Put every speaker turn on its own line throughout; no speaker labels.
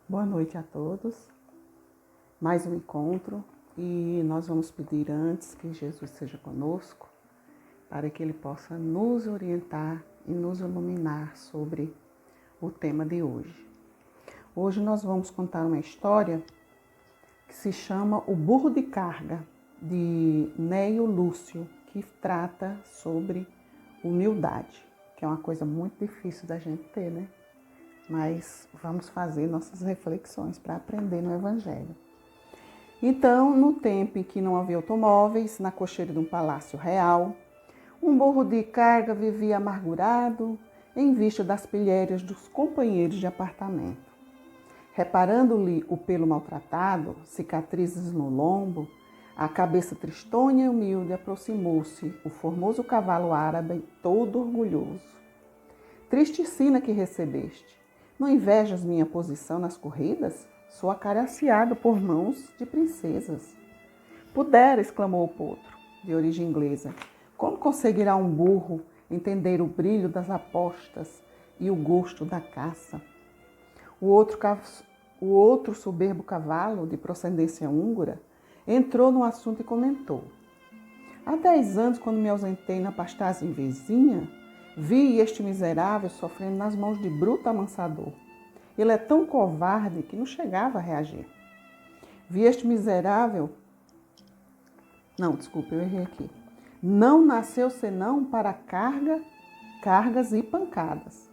Boa noite a todos. Mais um encontro e nós vamos pedir antes que Jesus seja conosco para que Ele possa nos orientar e nos iluminar sobre o tema de hoje. Hoje nós vamos contar uma história que se chama O Burro de Carga, de Neio Lúcio, que trata sobre humildade, que é uma coisa muito difícil da gente ter, né? Mas vamos fazer nossas reflexões para aprender no Evangelho. Então, no tempo em que não havia automóveis, na cocheira de um palácio real, um burro de carga vivia amargurado em vista das pilhérias dos companheiros de apartamento. Reparando-lhe o pelo maltratado, cicatrizes no lombo, a cabeça tristonha e humilde, aproximou-se o formoso cavalo árabe todo orgulhoso. Triste sina que recebeste. Não invejas minha posição nas corridas? Sou acariciado por mãos de princesas. Pudera, exclamou o potro, de origem inglesa. Como conseguirá um burro entender o brilho das apostas e o gosto da caça? O outro soberbo cavalo, de procedência húngara, entrou no assunto e comentou. Há 10 anos, quando me ausentei na pastagem vizinha, vi este miserável sofrendo nas mãos de bruto amansador. Ele é tão covarde que não chegava a reagir. Vi este miserável... Não, desculpa, eu errei aqui. Não nasceu senão para cargas e pancadas.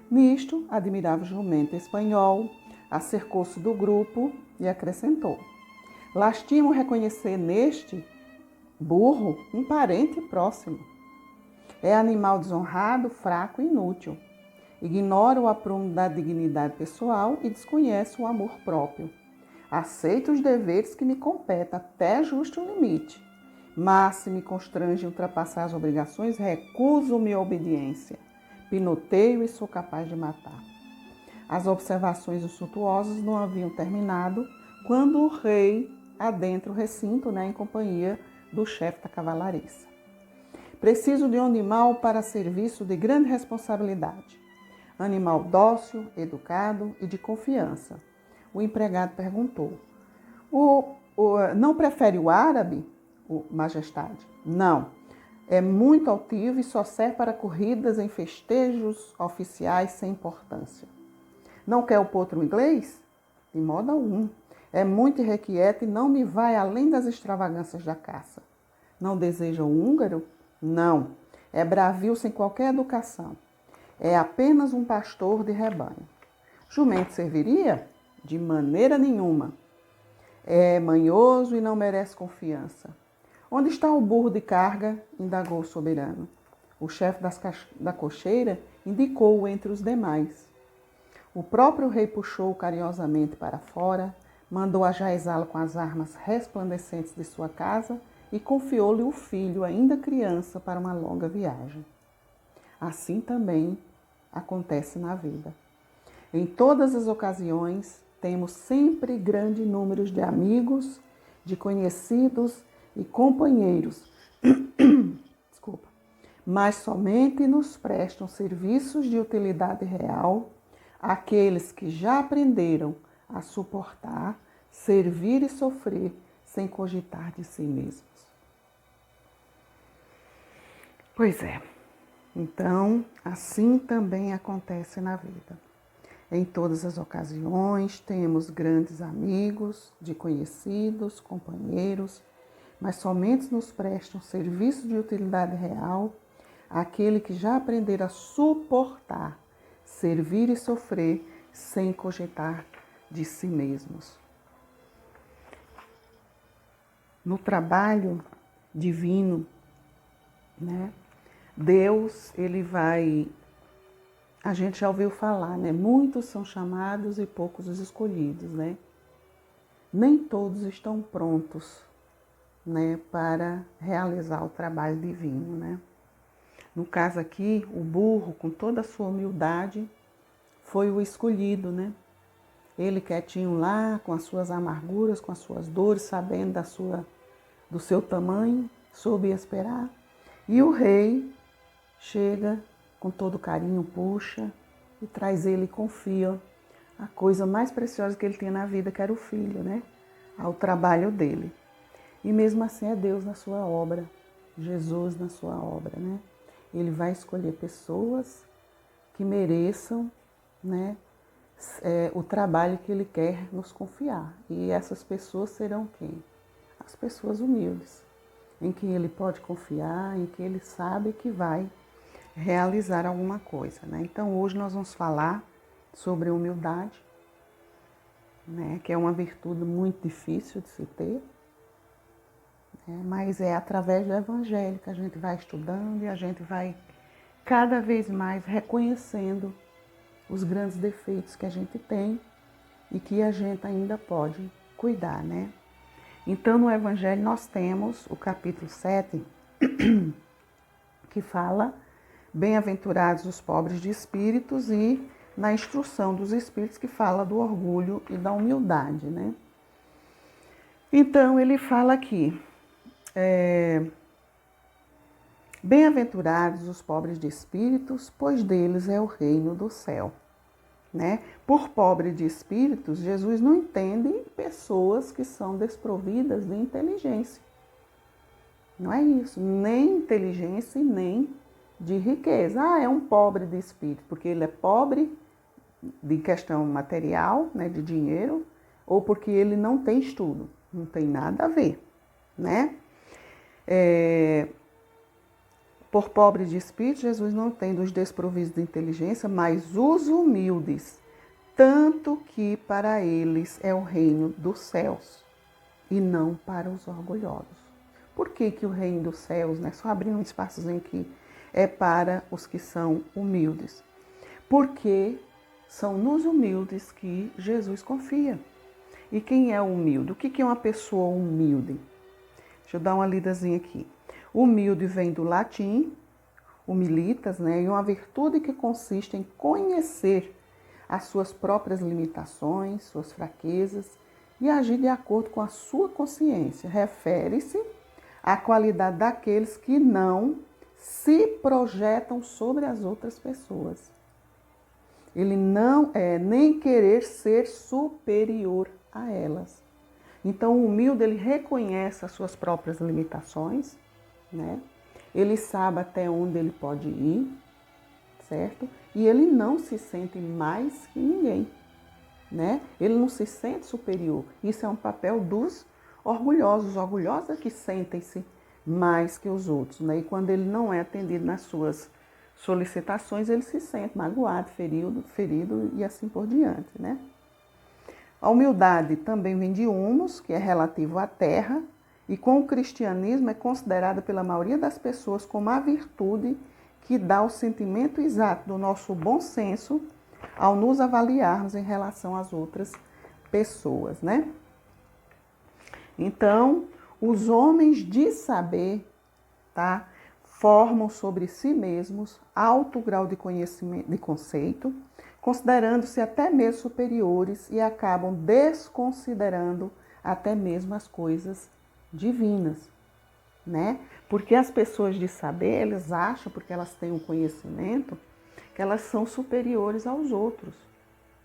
Nisto, admirável jumento espanhol acercou-se do grupo e acrescentou. Lastimo reconhecer neste burro um parente próximo. É animal desonrado, fraco e inútil. Ignora o aprumo da dignidade pessoal e desconhece o amor próprio. Aceito os deveres que me competem até justo limite. Mas se me constrange ultrapassar as obrigações, recuso-me a obediência. Pinoteio e sou capaz de matar. As observações insultuosas não haviam terminado quando o rei adentra o recinto, em companhia do chefe da cavalariça. Preciso de um animal para serviço de grande responsabilidade. Animal dócil, educado e de confiança. O empregado perguntou. Não prefere o árabe, majestade? Não. É muito altivo e só serve para corridas em festejos oficiais sem importância. Não quer o potro inglês? De modo algum. É muito irrequieto e não me vai além das extravagâncias da caça. Não deseja o húngaro? Não. É bravio sem qualquer educação. É apenas um pastor de rebanho. Jumento serviria? De maneira nenhuma. É manhoso e não merece confiança. Onde está o burro de carga? Indagou o soberano. O chefe da cocheira indicou-o entre os demais. O próprio rei puxou-o carinhosamente para fora, mandou ajaezá-lo com as armas resplandecentes de sua casa e confiou-lhe o filho, ainda criança, para uma longa viagem. Assim também acontece na vida. Em todas as ocasiões, temos sempre grande número de amigos, de conhecidos e companheiros, desculpa, mas somente nos prestam serviços de utilidade real aqueles que já aprenderam a suportar, servir e sofrer sem cogitar de si mesmos. Pois é. Então, assim também acontece na vida. Em todas as ocasiões, temos grandes amigos, de conhecidos, companheiros, mas somente nos prestam serviço de utilidade real aquele que já aprender a suportar, servir e sofrer sem cogitar de si mesmos. No trabalho divino, Deus, ele vai... A gente já ouviu falar, Muitos são chamados e poucos os escolhidos, Nem todos estão prontos, para realizar o trabalho divino, No caso aqui, o burro, com toda a sua humildade, foi o escolhido, Ele quietinho lá, com as suas amarguras, com as suas dores, sabendo do seu tamanho, soube esperar. E o rei chega com todo carinho, puxa e traz ele e confia a coisa mais preciosa que ele tinha na vida, que era o filho, né? Ao trabalho dele. E mesmo assim é Deus na sua obra, Jesus na sua obra, né? Ele vai escolher pessoas que mereçam, né, o trabalho que ele quer nos confiar. E essas pessoas serão quem? As pessoas humildes, em quem ele pode confiar, em quem ele sabe que vai realizar alguma coisa, né? Então hoje nós vamos falar sobre humildade, né, que é uma virtude muito difícil de se ter, né, mas é através do Evangelho que a gente vai estudando e a gente vai cada vez mais reconhecendo os grandes defeitos que a gente tem e que a gente ainda pode cuidar, né? Então no Evangelho nós temos o capítulo 7, que fala: bem-aventurados os pobres de espíritos, e na instrução dos espíritos que fala do orgulho e da humildade, né? Então ele fala aqui, bem-aventurados os pobres de espíritos, pois deles é o reino do céu, né? Por pobre de espíritos, Jesus não entende pessoas que são desprovidas de inteligência. Não é isso, nem inteligência e nem de riqueza. Ah, é um pobre de espírito, porque ele é pobre de questão material, né, de dinheiro, ou porque ele não tem estudo. Não tem nada a ver, né? Por pobre de espírito, Jesus não tem dos desprovidos de inteligência, mas os humildes, tanto que para eles é o reino dos céus, e não para os orgulhosos. Por que que o reino dos céus, né, só abrir um espaçozinho aqui, é para os que são humildes? Porque são nos humildes que Jesus confia. E quem é o humilde? O que é uma pessoa humilde? Deixa eu dar uma lidazinha aqui. Humilde vem do latim, humilitas, né? E uma virtude que consiste em conhecer as suas próprias limitações, suas fraquezas e agir de acordo com a sua consciência. Refere-se à qualidade daqueles que não se projetam sobre as outras pessoas. Ele não é nem querer ser superior a elas. Então, o humilde, ele reconhece as suas próprias limitações, né? Ele sabe até onde ele pode ir, certo? E ele não se sente mais que ninguém, né? Ele não se sente superior. Isso é um papel dos orgulhosos. Os orgulhosos é que sentem-se mais que os outros, né? E quando ele não é atendido nas suas solicitações, ele se sente magoado, ferido e assim por diante, né? A humildade também vem de humus, que é relativo à terra, e com o cristianismo é considerada pela maioria das pessoas como a virtude que dá o sentimento exato do nosso bom senso ao nos avaliarmos em relação às outras pessoas, né? Então, os homens de saber, tá, formam sobre si mesmos alto grau de conhecimento, de conceito, considerando-se até mesmo superiores e acabam desconsiderando até mesmo as coisas divinas, né? Porque as pessoas de saber, eles acham, porque elas têm um conhecimento, que elas são superiores aos outros,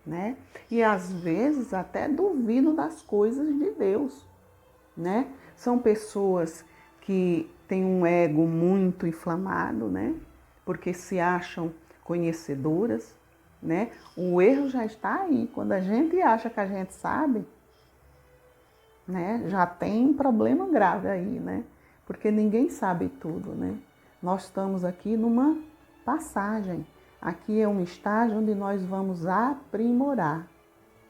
né? E às vezes até duvidam das coisas de Deus, né? São pessoas que têm um ego muito inflamado, né? Porque se acham conhecedoras, né? O erro já está aí. Quando a gente acha que a gente sabe, né? Já tem um problema grave aí, né? Porque ninguém sabe tudo, né? Nós estamos aqui numa passagem. Aqui é um estágio onde nós vamos aprimorar.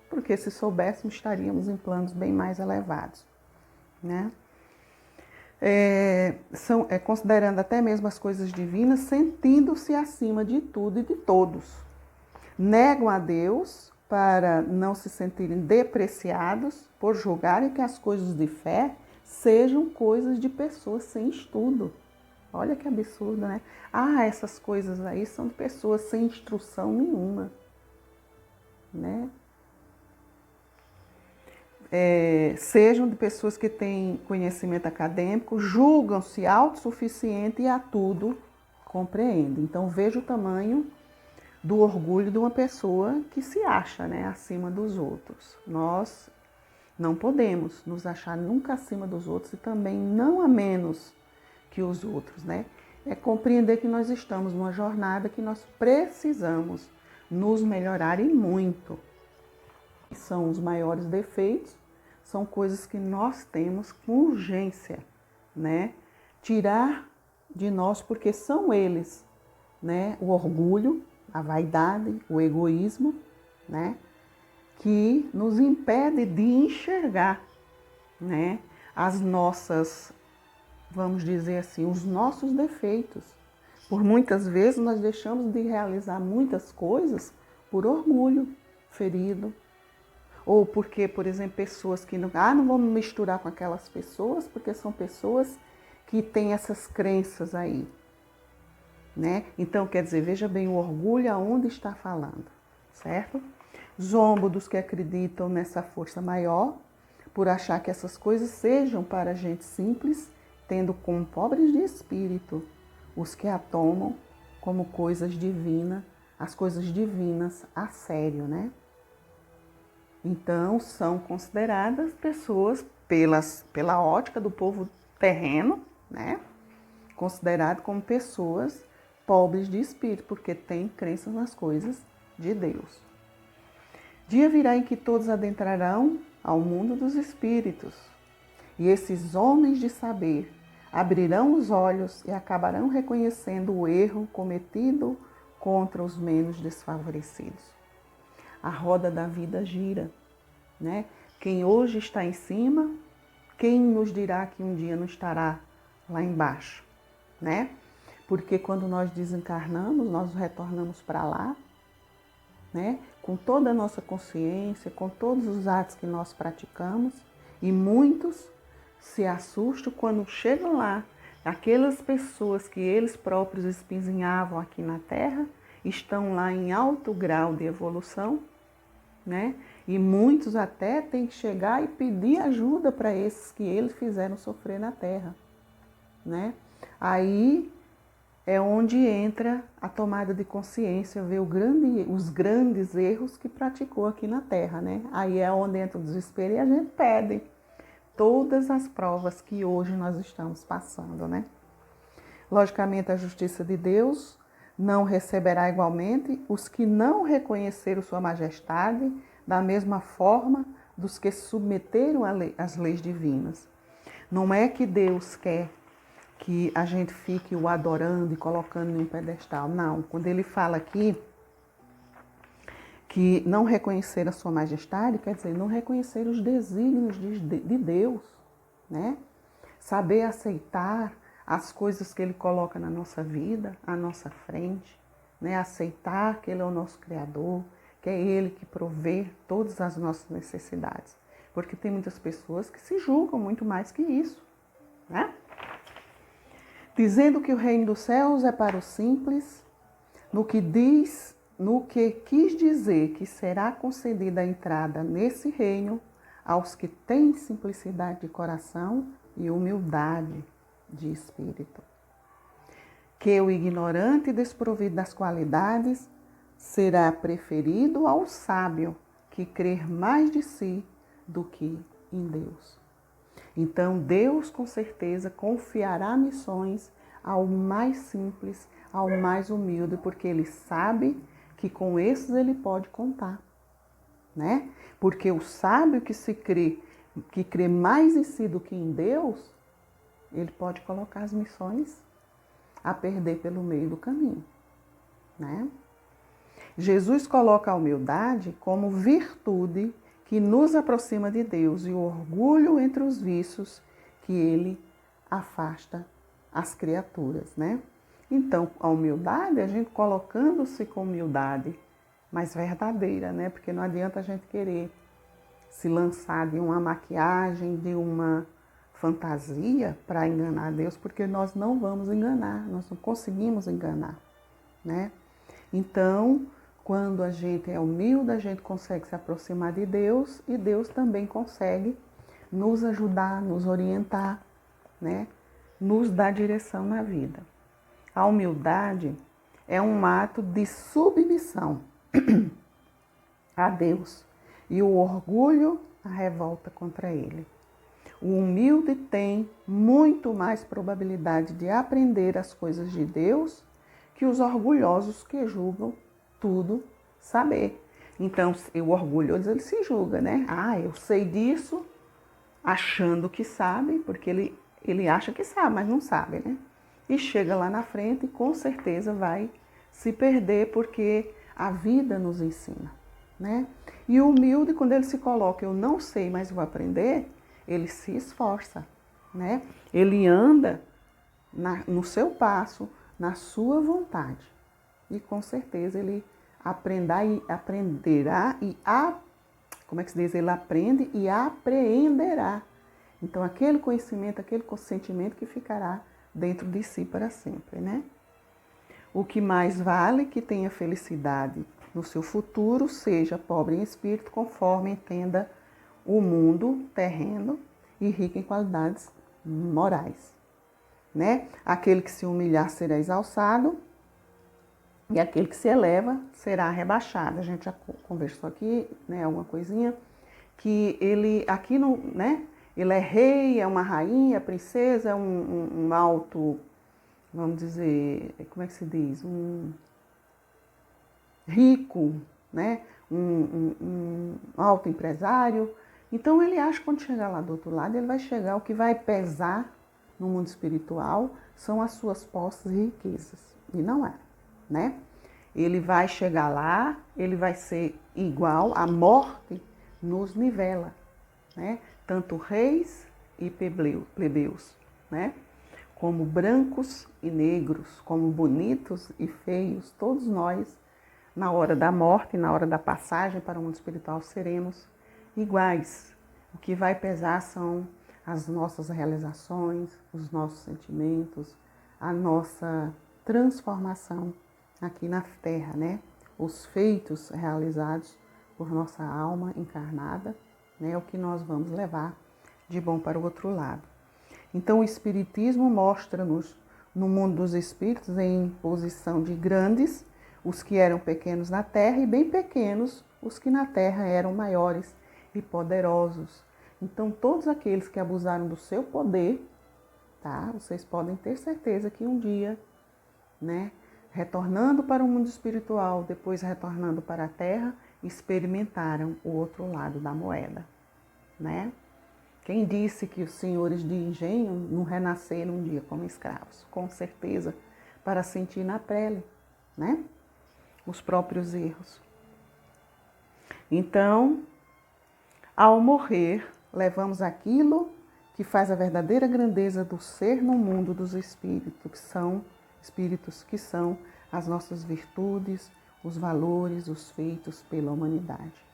Porque se soubéssemos, estaríamos em planos bem mais elevados, né? Considerando até mesmo as coisas divinas, sentindo-se acima de tudo e de todos. Negam a Deus para não se sentirem depreciados por julgarem que as coisas de fé sejam coisas de pessoas sem estudo. Olha que absurdo, né? Ah, essas coisas aí são de pessoas sem instrução nenhuma, né? Sejam de pessoas que têm conhecimento acadêmico, julgam-se autossuficientes e a tudo compreendem. Então veja o tamanho do orgulho de uma pessoa que se acha, né, acima dos outros. Nós não podemos nos achar nunca acima dos outros e também não a menos que os outros, né? É compreender que nós estamos numa jornada que nós precisamos nos melhorar e muito. São os maiores defeitos, são coisas que nós temos com urgência, né? Tirar de nós, porque são eles, né? O orgulho, a vaidade, o egoísmo, né? Que nos impede de enxergar, né? As nossas, vamos dizer assim, os nossos defeitos. Por muitas vezes nós deixamos de realizar muitas coisas por orgulho ferido. Ou porque, por exemplo, pessoas que não vou me misturar com aquelas pessoas, porque são pessoas que têm essas crenças aí, né? Então, quer dizer, veja bem o orgulho aonde está falando, certo? Zombo dos que acreditam nessa força maior, por achar que essas coisas sejam para gente simples, tendo como pobres de espírito os que a tomam como coisas divinas, as coisas divinas a sério, né? Então, são consideradas pessoas, pela ótica do povo terreno, né? Considerado como pessoas pobres de espírito, porque têm crenças nas coisas de Deus. Dia virá em que todos adentrarão ao mundo dos espíritos, e esses homens de saber abrirão os olhos e acabarão reconhecendo o erro cometido contra os menos desfavorecidos. A roda da vida gira, né? Quem hoje está em cima, quem nos dirá que um dia não estará lá embaixo, né? Porque quando nós desencarnamos, nós retornamos para lá, né? Com toda a nossa consciência, com todos os atos que nós praticamos, e muitos se assustam quando chegam lá, aquelas pessoas que eles próprios espinzinhavam aqui na Terra, estão lá em alto grau de evolução, né? E muitos até têm que chegar e pedir ajuda para esses que eles fizeram sofrer na Terra, né? Aí é onde entra a tomada de consciência, ver os grandes erros que praticou aqui na Terra, né? Aí é onde entra o desespero e a gente pede todas as provas que hoje nós estamos passando, né? Logicamente, a justiça de Deus não receberá igualmente os que não reconheceram sua majestade, da mesma forma dos que se submeteram às leis divinas. Não é que Deus quer que a gente fique o adorando e colocando em um pedestal. Não, quando ele fala aqui que não reconhecer a sua majestade, quer dizer, não reconhecer os desígnios de Deus, né? Saber aceitar as coisas que ele coloca na nossa vida, à nossa frente, né? Aceitar que ele é o nosso Criador, que é ele que provê todas as nossas necessidades. Porque tem muitas pessoas que se julgam muito mais que isso, né? Dizendo que o reino dos céus é para os simples, no que quis dizer que será concedida a entrada nesse reino aos que têm simplicidade de coração e humildade de espírito. Que o ignorante desprovido das qualidades será preferido ao sábio que crer mais de si do que em Deus. Então, Deus com certeza confiará missões ao mais simples, ao mais humilde, porque Ele sabe que com esses Ele pode contar, né? Porque o sábio que crê mais em si do que em Deus, ele pode colocar as missões a perder pelo meio do caminho, né? Jesus coloca a humildade como virtude que nos aproxima de Deus e o orgulho entre os vícios que ele afasta as criaturas, né? Então, a humildade, a gente colocando-se com humildade, mas verdadeira, né? Porque não adianta a gente querer se lançar de uma maquiagem, de uma fantasia para enganar Deus, porque nós não vamos enganar, nós não conseguimos enganar, né? Então, quando a gente é humilde, a gente consegue se aproximar de Deus e Deus também consegue nos ajudar, nos orientar, né? Nos dar direção na vida. A humildade é um ato de submissão a Deus e o orgulho a revolta contra ele. O humilde tem muito mais probabilidade de aprender as coisas de Deus que os orgulhosos que julgam tudo saber. Então, o orgulhoso, ele se julga, né? Eu sei disso, achando que sabe, porque ele acha que sabe, mas não sabe, né? E chega lá na frente e com certeza vai se perder, porque a vida nos ensina, né? E o humilde, quando ele se coloca, eu não sei, mas vou aprender, ele se esforça, né? Ele anda no seu passo, na sua vontade. E com certeza ele aprenderá e como é que se diz? Ele aprende e apreenderá. Então, aquele conhecimento, aquele consentimento que ficará dentro de si para sempre, né? O que mais vale que tenha felicidade no seu futuro, seja pobre em espírito, conforme entenda o mundo terreno e rico em qualidades morais, né? Aquele que se humilhar será exalçado e aquele que se eleva será rebaixado. A gente já conversou aqui, né, alguma coisinha, que ele aqui não, né? Ele é rei, é uma rainha, é princesa, é um alto, vamos dizer, como é que se diz? Um rico, né? Um alto empresário. Então ele acha que quando chegar lá do outro lado, ele vai chegar, o que vai pesar no mundo espiritual são as suas posses e riquezas. E não é, né? Ele vai chegar lá, ele vai ser igual, a morte nos nivela, né? Tanto reis e plebeus, né? Como brancos e negros, como bonitos e feios, todos nós, na hora da morte, na hora da passagem para o mundo espiritual, seremos iguais. O que vai pesar são as nossas realizações, os nossos sentimentos, a nossa transformação aqui na Terra, né? Os feitos realizados por nossa alma encarnada, né? É o que nós vamos levar de bom para o outro lado. Então, o Espiritismo mostra-nos no mundo dos espíritos em posição de grandes, os que eram pequenos na Terra, e bem pequenos, os que na Terra eram maiores e poderosos. Então, todos aqueles que abusaram do seu poder, tá? Vocês podem ter certeza que um dia, né, retornando para o mundo espiritual, depois retornando para a Terra, experimentaram o outro lado da moeda, né? Quem disse que os senhores de engenho não renasceram um dia como escravos? Com certeza, para sentir na pele, né? Os próprios erros. Então, ao morrer, levamos aquilo que faz a verdadeira grandeza do ser no mundo dos espíritos que são as nossas virtudes, os valores, os feitos pela humanidade.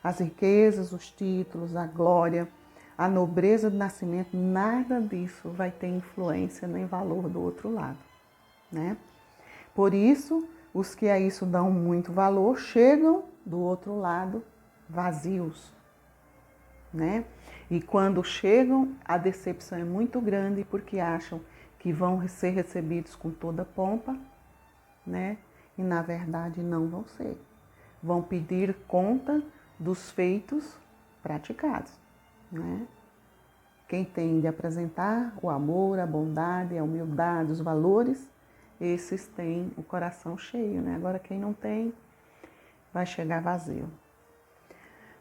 As riquezas, os títulos, a glória, a nobreza do nascimento, nada disso vai ter influência nem valor do outro lado, né? Por isso, os que a isso dão muito valor chegam do outro lado vazios, né? E quando chegam, a decepção é muito grande porque acham que vão ser recebidos com toda pompa, né? E na verdade não vão ser. Vão pedir conta dos feitos praticados, né? Quem tem de apresentar o amor, a bondade, a humildade, os valores, esses têm o coração cheio, né? Agora quem não tem, vai chegar vazio.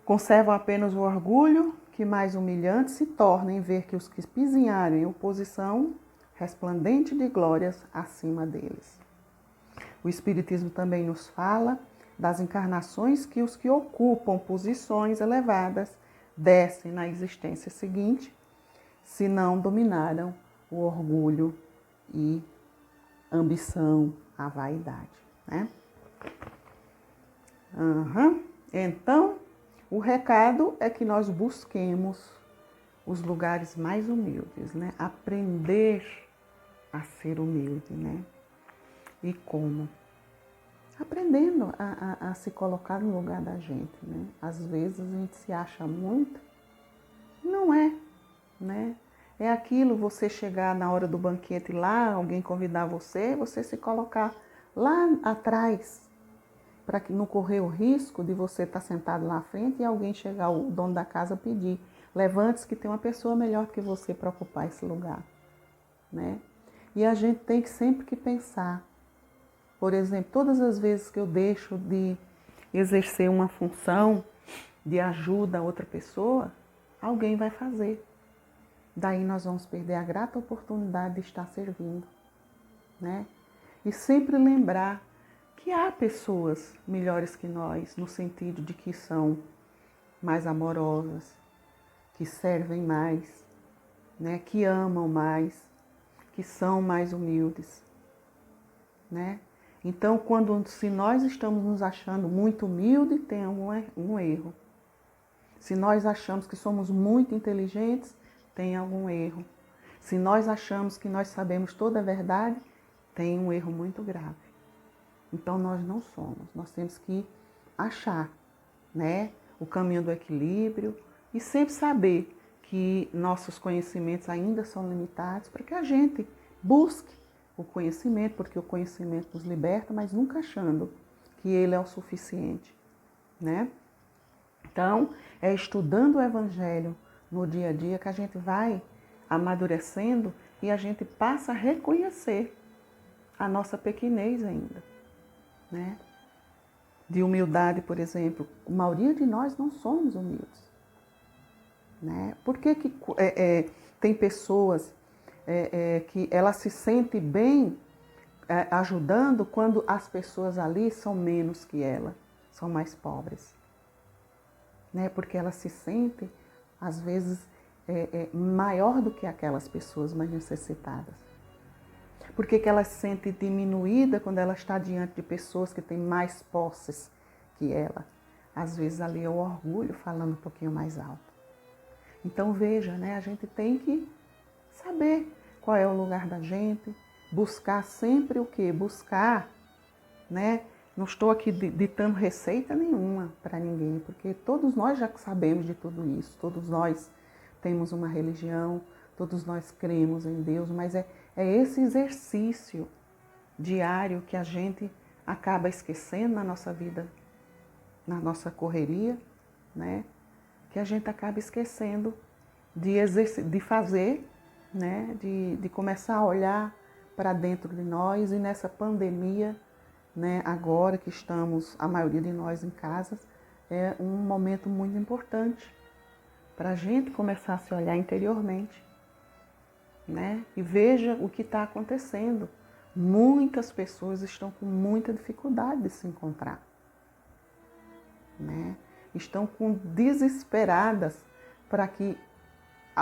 Conservam apenas o orgulho, que mais humilhante se torna em ver que os que pisinharem em oposição, resplandente de glórias acima deles. O Espiritismo também nos fala das encarnações que os que ocupam posições elevadas descem na existência seguinte, se não dominaram o orgulho e ambição, a vaidade, né? Então, o recado é que nós busquemos os lugares mais humildes, né? Aprender a ser humilde, né? E como? Aprendendo a se colocar no lugar da gente, né? Às vezes a gente se acha muito, não é, né? É aquilo, você chegar na hora do banquete lá, alguém convidar você, você se colocar lá atrás, para que não correr o risco de você estar sentado lá à frente e alguém chegar, o dono da casa, pedir: levante-se que tem uma pessoa melhor que você para ocupar esse lugar, né? E a gente tem que sempre que pensar, por exemplo, todas as vezes que eu deixo de exercer uma função de ajuda a outra pessoa, alguém vai fazer. Daí nós vamos perder a grata oportunidade de estar servindo, né? E sempre lembrar que há pessoas melhores que nós, no sentido de que são mais amorosas, que servem mais, né? Que amam mais, que são mais humildes, né? Então, se nós estamos nos achando muito humildes, tem um erro. Se nós achamos que somos muito inteligentes, tem algum erro. Se nós achamos que nós sabemos toda a verdade, tem um erro muito grave. Então nós não somos, nós temos que achar, né, o caminho do equilíbrio e sempre saber que nossos conhecimentos ainda são limitados para que a gente busque o conhecimento, porque o conhecimento nos liberta, mas nunca achando que ele é o suficiente, né? Então, é estudando o Evangelho no dia a dia que a gente vai amadurecendo e a gente passa a reconhecer a nossa pequenez ainda, né? De humildade, por exemplo, a maioria de nós não somos humildes, né? Por que tem pessoas que elas se sentem bem ajudando quando as pessoas ali são menos que ela, são mais pobres, né? Porque elas se sentem, às vezes, maior do que aquelas pessoas mais necessitadas. Por que ela se sente diminuída quando ela está diante de pessoas que têm mais posses que ela? Às vezes ali é o orgulho falando um pouquinho mais alto. Então veja, né? A gente tem que saber qual é o lugar da gente, buscar sempre o quê? Buscar, né? Não estou aqui ditando receita nenhuma para ninguém, porque todos nós já sabemos de tudo isso, todos nós temos uma religião, todos nós cremos em Deus, mas é esse exercício diário que a gente acaba esquecendo na nossa vida, na nossa correria, né? Que a gente acaba esquecendo de fazer, né? De começar a olhar para dentro de nós. E nessa pandemia, né? Agora que estamos, a maioria de nós em casa, é um momento muito importante para a gente começar a se olhar interiormente, né? E veja o que está acontecendo. Muitas pessoas estão com muita dificuldade de se encontrar, né? Estão desesperadas para que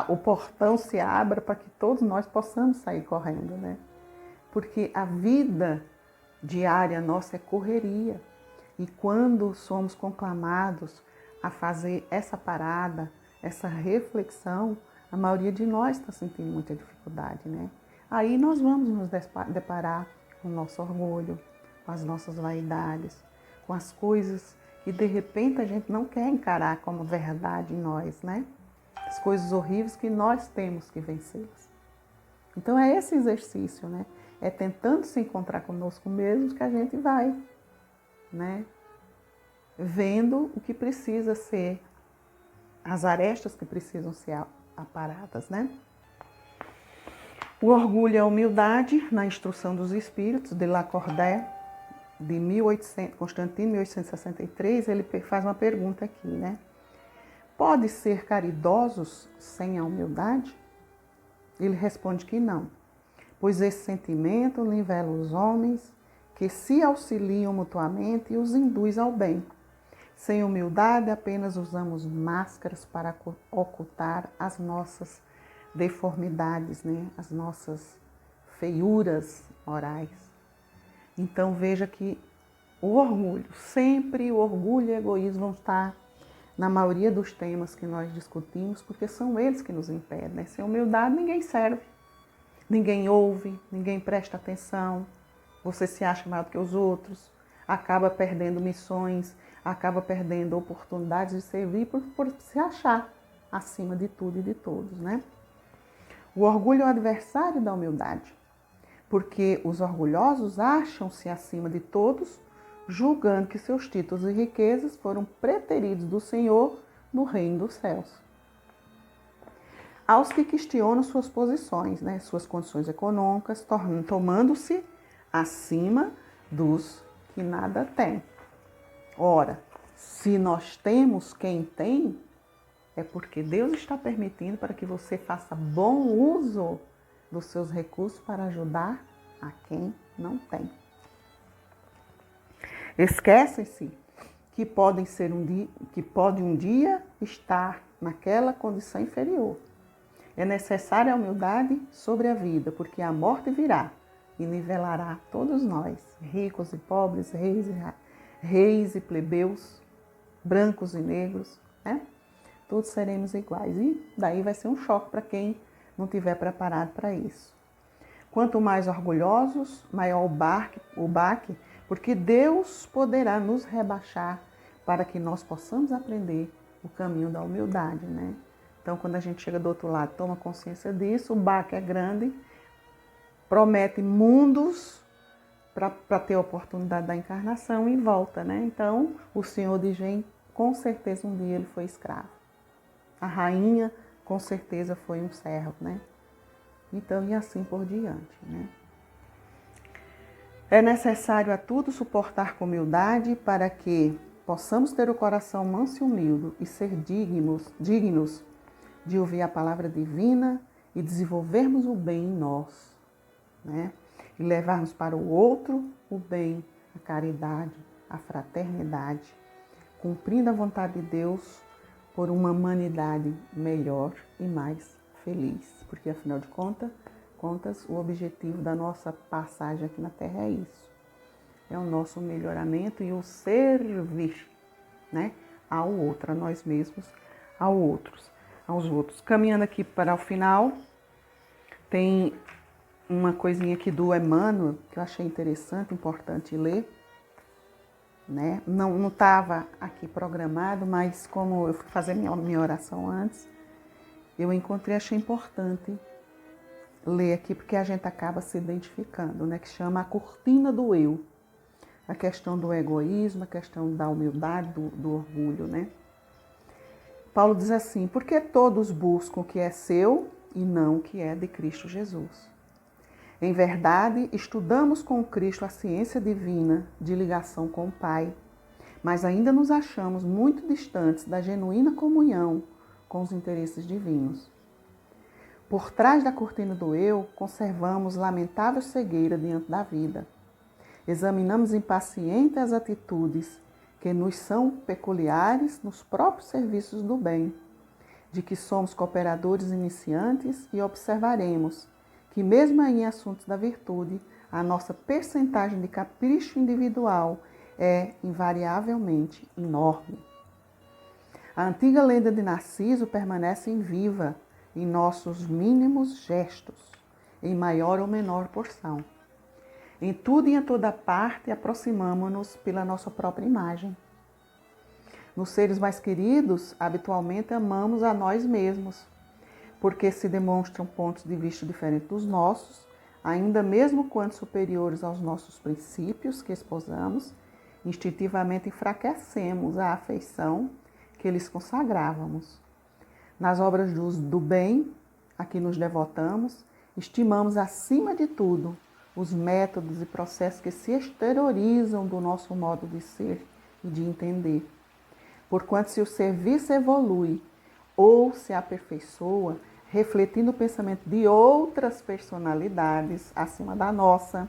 o portão se abra, para que todos nós possamos sair correndo, né? Porque a vida diária nossa é correria. E quando somos conclamados a fazer essa parada, essa reflexão, a maioria de nós está sentindo muita dificuldade, né? Aí nós vamos nos deparar com o nosso orgulho, com as nossas vaidades, com as coisas que de repente a gente não quer encarar como verdade em nós, né? As coisas horríveis que nós temos que vencê-las. Então é esse exercício, né? É tentando se encontrar conosco mesmos que a gente vai, né? Vendo o que precisa ser, as arestas que precisam ser aparadas, né? O orgulho e a humildade, na Instrução dos Espíritos, de Lacordaire, de Constantino, 1863, ele faz uma pergunta aqui, né? Pode ser caridosos sem a humildade? Ele responde que não, pois esse sentimento nivela os homens que se auxiliam mutuamente e os induz ao bem. Sem humildade, apenas usamos máscaras para ocultar as nossas deformidades, né? As nossas feiuras morais. Então veja que o orgulho, sempre o orgulho e o egoísmo vão estar na maioria dos temas que nós discutimos, porque são eles que nos impedem, né? Sem humildade ninguém serve, ninguém ouve, ninguém presta atenção, você se acha maior do que os outros, acaba perdendo missões, acaba perdendo oportunidades de servir por se achar acima de tudo e de todos, né? O orgulho é o adversário da humildade, porque os orgulhosos acham-se acima de todos, julgando que seus títulos e riquezas foram preteridos do Senhor no reino dos céus. Aos que questionam suas posições, suas condições econômicas, tomando-se acima dos que nada têm. Ora, se nós temos quem tem, é porque Deus está permitindo para que você faça bom uso dos seus recursos para ajudar a quem não tem. Esquecem-se que pode um dia estar naquela condição inferior. É necessária a humildade sobre a vida, porque a morte virá e nivelará todos nós, ricos e pobres, reis e plebeus, brancos e negros, Todos seremos iguais. E daí vai ser um choque para quem não estiver preparado para isso. Quanto mais orgulhosos, maior o baque, porque Deus poderá nos rebaixar para que nós possamos aprender o caminho da humildade, Então, quando a gente chega do outro lado, toma consciência disso, o baque é grande, promete mundos para ter a oportunidade da encarnação e volta, Então, o Senhor de Gem, com certeza um dia ele foi escravo. A rainha, com certeza, foi um servo, Então, e assim por diante, É necessário a tudo suportar com humildade para que possamos ter o coração manso e humilde e ser dignos de ouvir a palavra divina e desenvolvermos o bem em nós, E levarmos para o outro o bem, a caridade, a fraternidade, cumprindo a vontade de Deus por uma humanidade melhor e mais feliz. Porque, afinal de contas, o objetivo da nossa passagem aqui na Terra é isso. É o nosso melhoramento e o servir, ao outro, a nós mesmos, aos outros. Caminhando aqui para o final, tem uma coisinha aqui do Emmanuel que eu achei interessante, importante ler. Não estava aqui programado, mas como eu fui fazer minha oração antes, eu encontrei, achei importante ler aqui, porque a gente acaba se identificando, que chama a cortina do eu. A questão do egoísmo, a questão da humildade, do orgulho, Paulo diz assim: porque todos buscam o que é seu e não o que é de Cristo Jesus. Em verdade, estudamos com Cristo a ciência divina de ligação com o Pai, mas ainda nos achamos muito distantes da genuína comunhão com os interesses divinos. Por trás da cortina do eu, conservamos lamentável cegueira diante da vida. Examinamos impaciente as atitudes que nos são peculiares nos próprios serviços do bem, de que somos cooperadores iniciantes, e observaremos que mesmo em assuntos da virtude, a nossa percentagem de capricho individual é invariavelmente enorme. A antiga lenda de Narciso permanece viva em nossos mínimos gestos, em maior ou menor porção. Em tudo e em toda parte aproximamo-nos pela nossa própria imagem. Nos seres mais queridos, habitualmente amamos a nós mesmos, porque se demonstram pontos de vista diferentes dos nossos, ainda mesmo quando superiores aos nossos princípios que esposamos, instintivamente enfraquecemos a afeição que lhes consagrávamos. Nas obras do bem a que nos devotamos, estimamos acima de tudo os métodos e processos que se exteriorizam do nosso modo de ser e de entender. Porquanto, se o serviço evolui ou se aperfeiçoa, refletindo o pensamento de outras personalidades acima da nossa,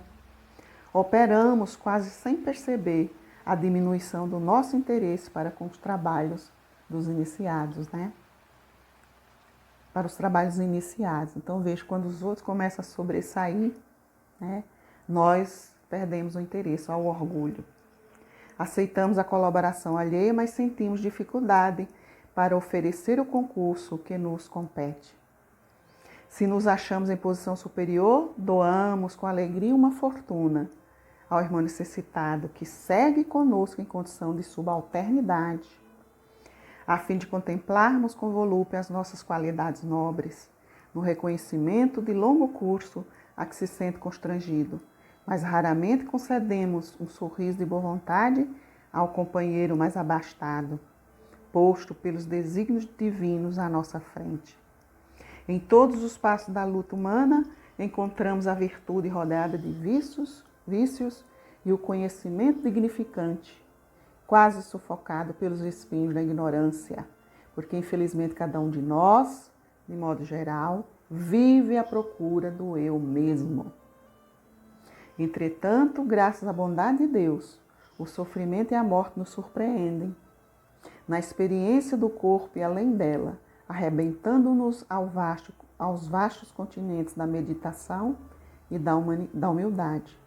operamos quase sem perceber a diminuição do nosso interesse para com os trabalhos dos iniciados, Para os trabalhos iniciados. Então, vejo, quando os outros começam a sobressair, nós perdemos o interesse, ao orgulho. Aceitamos a colaboração alheia, mas sentimos dificuldade para oferecer o concurso que nos compete. Se nos achamos em posição superior, doamos com alegria uma fortuna ao irmão necessitado que segue conosco em condição de subalternidade, a fim de contemplarmos com volúpia as nossas qualidades nobres, no reconhecimento de longo curso a que se sente constrangido, mas raramente concedemos um sorriso de boa vontade ao companheiro mais abastado, posto pelos desígnios divinos à nossa frente. Em todos os passos da luta humana, encontramos a virtude rodeada de vícios e o conhecimento dignificante, quase sufocado pelos espinhos da ignorância, porque infelizmente cada um de nós, de modo geral, vive à procura do eu mesmo. Entretanto, graças à bondade de Deus, o sofrimento e a morte nos surpreendem. Na experiência do corpo e além dela, arrebentando-nos aos vastos continentes da meditação e da humildade,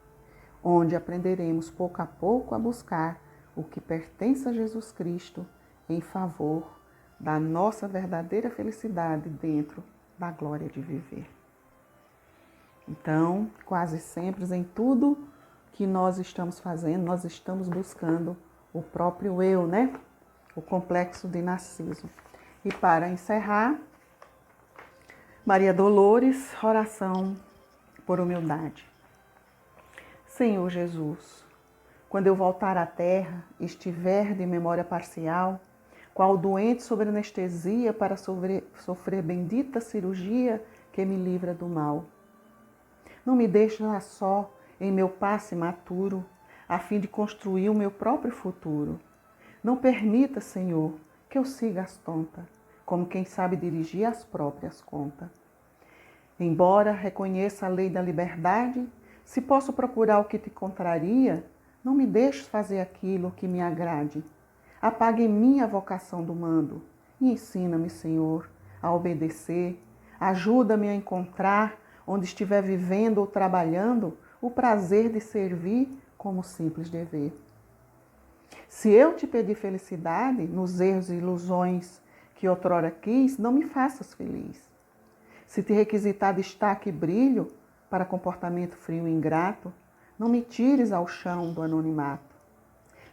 onde aprenderemos pouco a pouco a buscar o que pertence a Jesus Cristo em favor da nossa verdadeira felicidade dentro da glória de viver. Então, quase sempre, em tudo que nós estamos fazendo, nós estamos buscando o próprio eu, né? O complexo de narciso. E para encerrar, Maria Dolores, oração por humildade. Senhor Jesus, quando eu voltar à terra e estiver de memória parcial, qual doente sob anestesia para sofrer bendita cirurgia que me livra do mal. Não me deixe lá só em meu passe maturo, a fim de construir o meu próprio futuro. Não permita, Senhor, que eu siga as tontas, como quem sabe dirigir as próprias contas. Embora reconheça a lei da liberdade, se posso procurar o que te contraria, não me deixes fazer aquilo que me agrade. Apague em mim a vocação do mando e ensina-me, Senhor, a obedecer. Ajuda-me a encontrar, onde estiver vivendo ou trabalhando, o prazer de servir como simples dever. Se eu te pedir felicidade nos erros e ilusões que outrora quis, não me faças feliz. Se te requisitar destaque e brilho para comportamento frio e ingrato, não me tires ao chão do anonimato.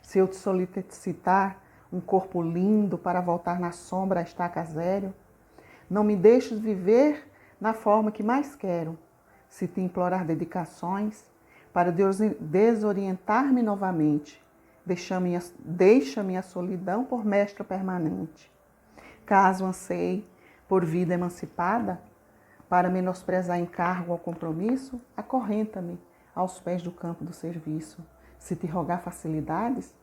Se eu te solicitar um corpo lindo para voltar na sombra a estaca zero, não me deixes viver na forma que mais quero. Se te implorar dedicações para desorientar-me novamente, deixa-me a solidão por mestra permanente. Caso anseie por vida emancipada, para menosprezar encargo ao compromisso, acorrenta-me aos pés do campo do serviço. Se te rogar facilidades,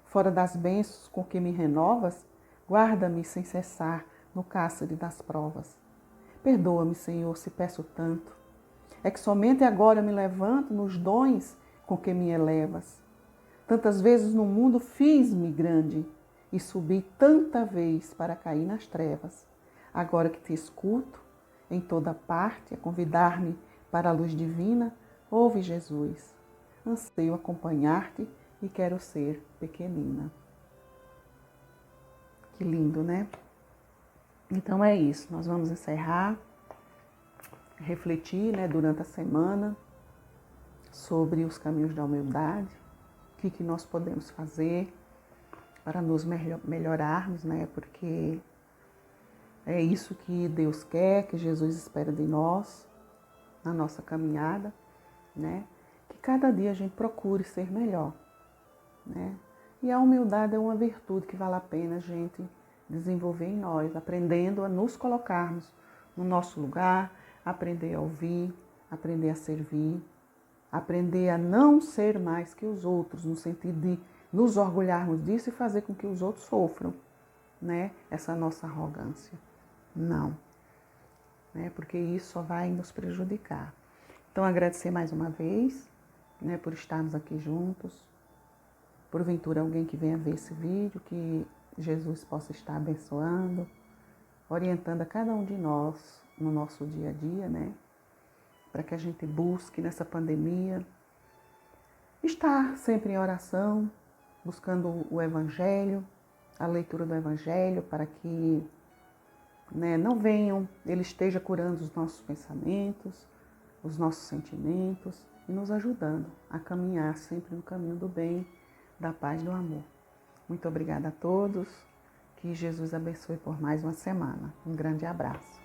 fora das bênçãos com que me renovas, guarda-me sem cessar no cárcere das provas. Perdoa-me, Senhor, se peço tanto. É que somente agora me levanto nos dons com que me elevas. Tantas vezes no mundo fiz-me grande e subi tanta vez para cair nas trevas. Agora que te escuto, em toda parte, a convidar-me para a luz divina, ouve, Jesus. Anseio acompanhar-te e quero ser pequenina. Que lindo, né? Então é isso, nós vamos encerrar, refletir, né, durante a semana sobre os caminhos da humildade, o que nós podemos fazer para nos melhorarmos, né? Porque é isso que Deus quer, que Jesus espera de nós, na nossa caminhada, né? Que cada dia a gente procure ser melhor, né? E a humildade é uma virtude que vale a pena a gente desenvolver em nós, aprendendo a nos colocarmos no nosso lugar, aprender a ouvir, aprender a servir, aprender a não ser mais que os outros, no sentido de nos orgulharmos disso e fazer com que os outros sofram, né? Essa nossa arrogância. Não, né? Porque isso só vai nos prejudicar. Então, agradecer mais uma vez, né, por estarmos aqui juntos. Porventura, alguém que venha ver esse vídeo, que Jesus possa estar abençoando, orientando a cada um de nós no nosso dia a dia, né? Para que a gente busque nessa pandemia estar sempre em oração, buscando o Evangelho, a leitura do Evangelho, para que, né, não venham, ele esteja curando os nossos pensamentos, os nossos sentimentos e nos ajudando a caminhar sempre no caminho do bem, da paz e do amor. Muito obrigada a todos, que Jesus abençoe por mais uma semana. Um grande abraço.